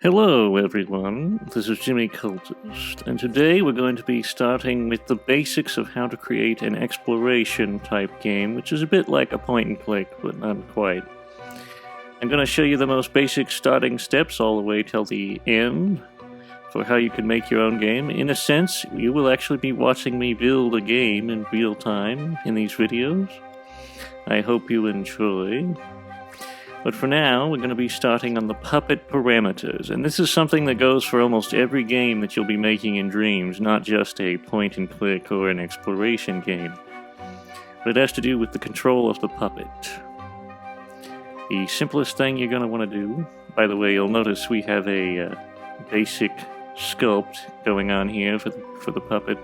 Hello everyone, this is Jimmy Cultist, and today we're going to be starting with the basics of how to create an exploration type game, which is a bit like a point and click, but not quite. I'm going to show you the most basic starting steps all the way till the end for how you can make your own game. In a sense, you will actually be watching me build a game in real time in these videos. I hope you enjoy. But for now, we're going to be starting on the puppet parameters, and this is something that goes for almost every game that you'll be making in Dreams, not just a point-and-click or an exploration game. But it has to do with the control of the puppet. The simplest thing you're going to want to do, by the way, you'll notice we have a basic sculpt going on here for the puppet.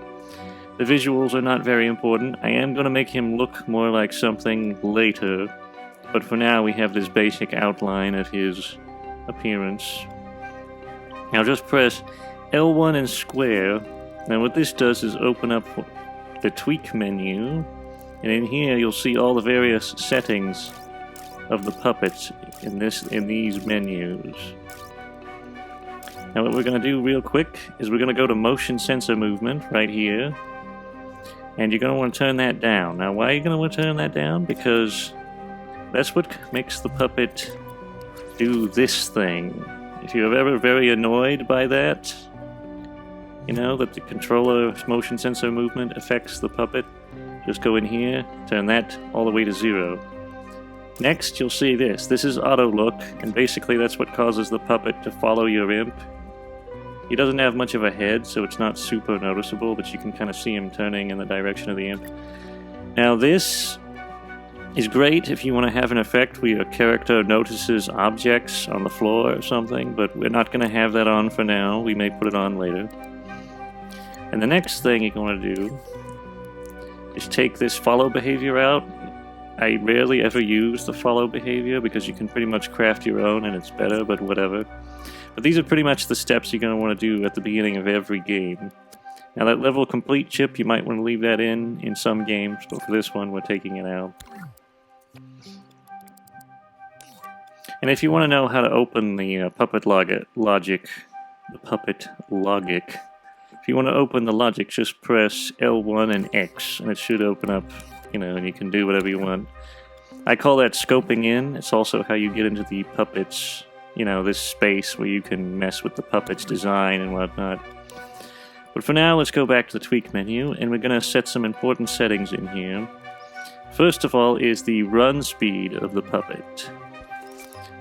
The visuals are not very important. I am going to make him look more like something later, but for now we have this basic outline of his appearance. Now just press L1 and square. Now what this does is open up the tweak menu, and in here you'll see all the various settings of the puppets in these menus. Now what we're going to do real quick is we're going to go to motion sensor movement right here, and you're going to want to turn that down. Now why are you going to want to turn that down? Because that's what makes the puppet do this thing. If you're ever very annoyed by that, you know, that the controller motion sensor movement affects the puppet, just go in here, turn that all the way to 0. Next, you'll see this. This is auto look, and basically that's what causes the puppet to follow your imp. He doesn't have much of a head, so it's not super noticeable, but you can kind of see him turning in the direction of the imp. Now this is great if you want to have an effect where your character notices objects on the floor or something, but we're not going to have that on for now. We may put it on later. And the next thing you're going to do is take this follow behavior out. I rarely ever use the follow behavior because you can pretty much craft your own and it's better, but whatever. But these are pretty much the steps you're going to want to do at the beginning of every game. Now that level complete chip, you might want to leave that in some games, but for this one we're taking it out. And if you want to know how to open the puppet logic, if you want to open the logic, just press L1 and X, and it should open up, you know, and you can do whatever you want. I call that scoping in. It's also how you get into the puppets, you know, this space where you can mess with the puppet's design and whatnot. But for now, let's go back to the tweak menu, and we're going to set some important settings in here. First of all is the run speed of the puppet.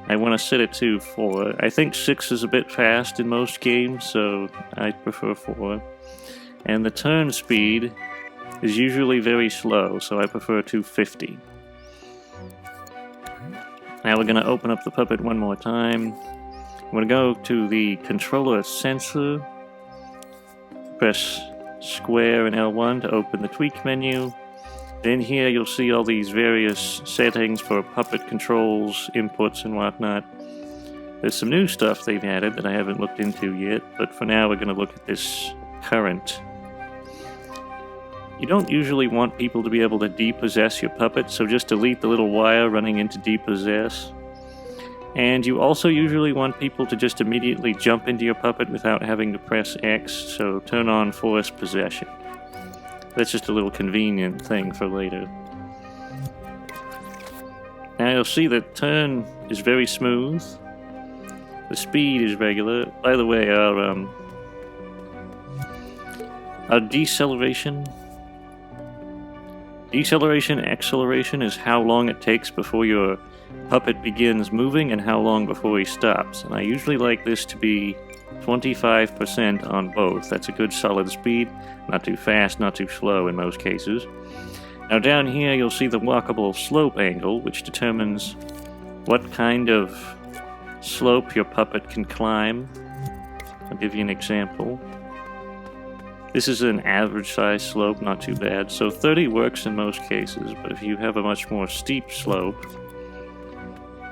I want to set it to 4. I think 6 is a bit fast in most games, so I prefer 4. And the turn speed is usually very slow, so I prefer 250. Now we're going to open up the puppet one more time. I'm going to go to the controller sensor, press square and L1 to open the tweak menu. Then here you'll see all these various settings for puppet controls, inputs, and whatnot. There's some new stuff they've added that I haven't looked into yet, but for now we're going to look at this current. You don't usually want people to be able to depossess your puppet, so just delete the little wire running into depossess. And you also usually want people to just immediately jump into your puppet without having to press X, so turn on forced possession. That's just a little convenient thing for later. Now you'll see that turn is very smooth. The speed is regular. By the way, our deceleration, acceleration is how long it takes before your puppet begins moving and how long before he stops. And I usually like this to be 25% on both. That's a good solid speed. Not too fast, not too slow in most cases. Now down here you'll see the walkable slope angle, which determines what kind of slope your puppet can climb. I'll give you an example. This is an average size slope, not too bad. So 30 works in most cases, but if you have a much more steep slope,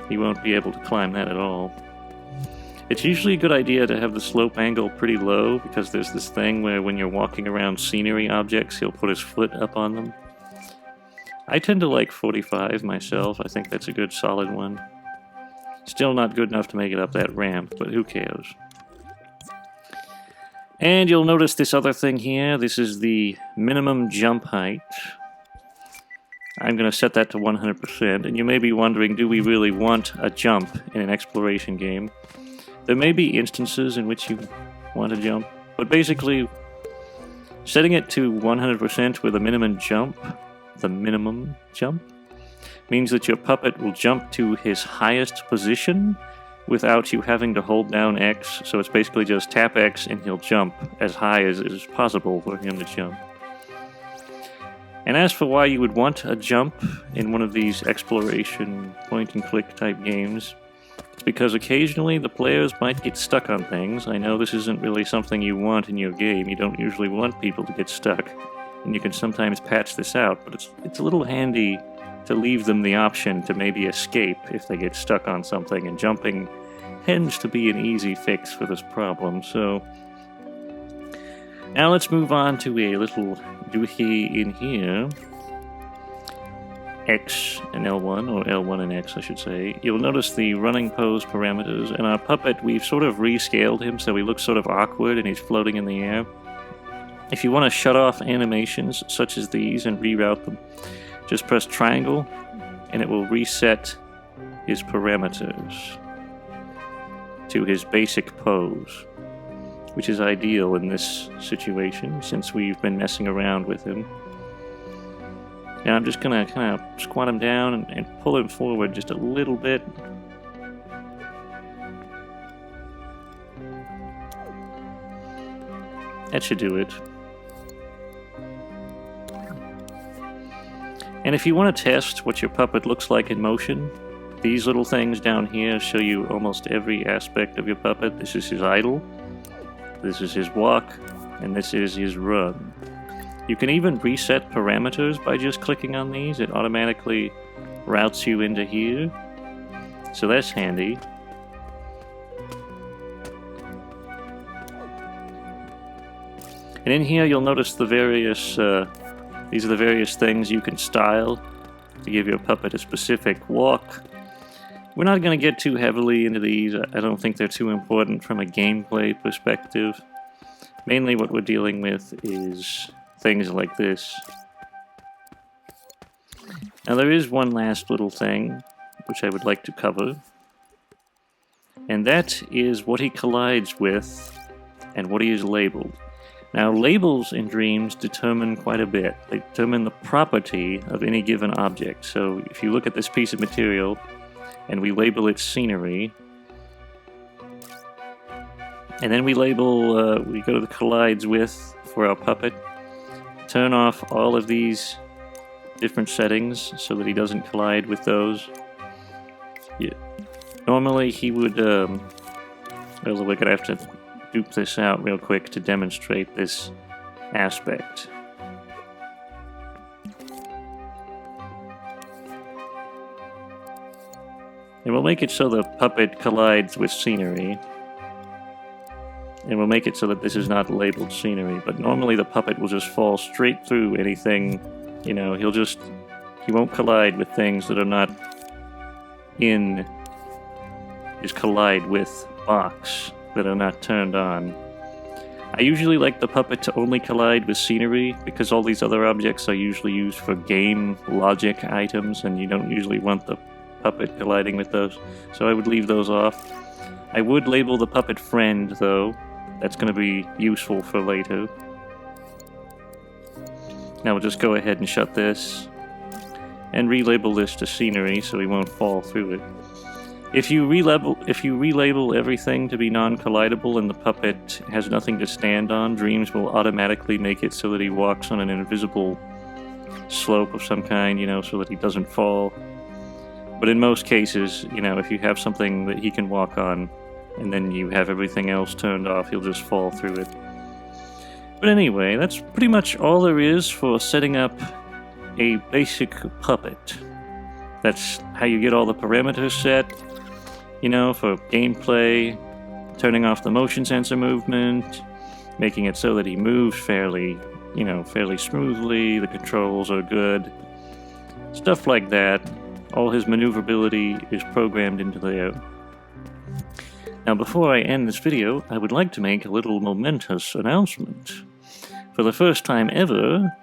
you won't be able to climb that at all. It's usually a good idea to have the slope angle pretty low, because there's this thing where when you're walking around scenery objects, he'll put his foot up on them. I tend to like 45 myself. I think that's a good solid one. Still not good enough to make it up that ramp, but who cares? And you'll notice this other thing here. This is the minimum jump height. I'm going to set that to 100%, and you may be wondering, do we really want a jump in an exploration game? There may be instances in which you want a jump, but basically, setting it to 100% with a minimum jump, means that your puppet will jump to his highest position without you having to hold down X, so it's basically just tap X and he'll jump as high as is possible for him to jump. And as for why you would want a jump in one of these exploration point-and-click type games, it's because occasionally the players might get stuck on things. I know this isn't really something you want in your game. You don't usually want people to get stuck, and you can sometimes patch this out, but it's a little handy to leave them the option to maybe escape if they get stuck on something, and jumping tends to be an easy fix for this problem. So now let's move on to a little doohickey in here. X and L1, or L1 and X I should say. You'll notice the running pose parameters, and our puppet, we've sort of rescaled him so he looks sort of awkward and he's floating in the air. If you want to shut off animations such as these and reroute them, just press triangle and it will reset his parameters to his basic pose, which is ideal in this situation since we've been messing around with him. Now I'm just going to kind of squat him down and pull him forward just a little bit. That should do it. And if you want to test what your puppet looks like in motion, these little things down here show you almost every aspect of your puppet. This is his idle, this is his walk, and this is his run. You can even reset parameters by just clicking on these. It automatically routes you into here, so that's handy. And in here you'll notice the various these are the various things you can style to give your puppet a specific walk. We're not going to get too heavily into these. I don't think they're too important from a gameplay perspective. Mainly what we're dealing with is things like this. Now there is one last little thing which I would like to cover, and that is what he collides with and what he is labeled. Now, labels in Dreams determine quite a bit. They determine the property of any given object. So if you look at this piece of material and we label it scenery, and then we label, we go to the collides with for our puppet, turn off all of these different settings so that he doesn't collide with those. Yeah. Normally he would, well, we're gonna have to dupe this out real quick to demonstrate this aspect. And we'll make it so the puppet collides with scenery. And we'll make it so that this is not labeled scenery, but normally the puppet will just fall straight through anything, you know, he won't collide with things that are not in his collide with box, that are not turned on. I usually like the puppet to only collide with scenery because all these other objects are usually used for game logic items and you don't usually want the puppet colliding with those, so I would leave those off. I would label the puppet friend though. That's going to be useful for later. Now we'll just go ahead and shut this and relabel this to scenery so he won't fall through it. If you relabel everything to be non-collidable and the puppet has nothing to stand on, Dreams will automatically make it so that he walks on an invisible slope of some kind, you know, so that he doesn't fall. But in most cases, you know, if you have something that he can walk on and then you have everything else turned off, he'll just fall through it. But anyway, that's pretty much all there is for setting up a basic puppet. That's how you get all the parameters set. You know, for gameplay, turning off the motion sensor movement, making it so that he moves fairly smoothly, the controls are good, stuff like that. All his maneuverability is programmed into there. Now, before I end this video, I would like to make a little momentous announcement. For the first time ever,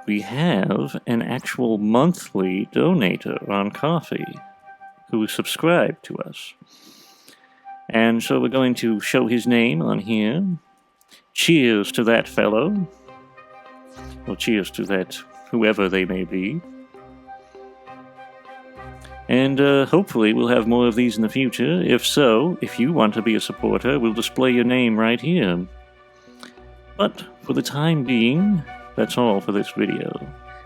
we have an actual monthly donator on Ko-fi who subscribed to us. And so we're going to show his name on here. Cheers to that fellow. Well, cheers to that, whoever they may be. And hopefully we'll have more of these in the future. If so, if you want to be a supporter, we'll display your name right here. But for the time being, that's all for this video.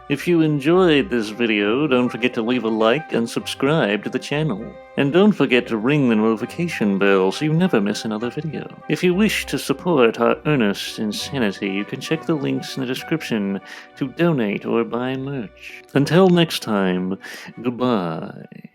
If you enjoyed this video, don't forget to leave a like and subscribe to the channel. And don't forget to ring the notification bell so you never miss another video. If you wish to support our earnest insanity, you can check the links in the description to donate or buy merch. Until next time, goodbye.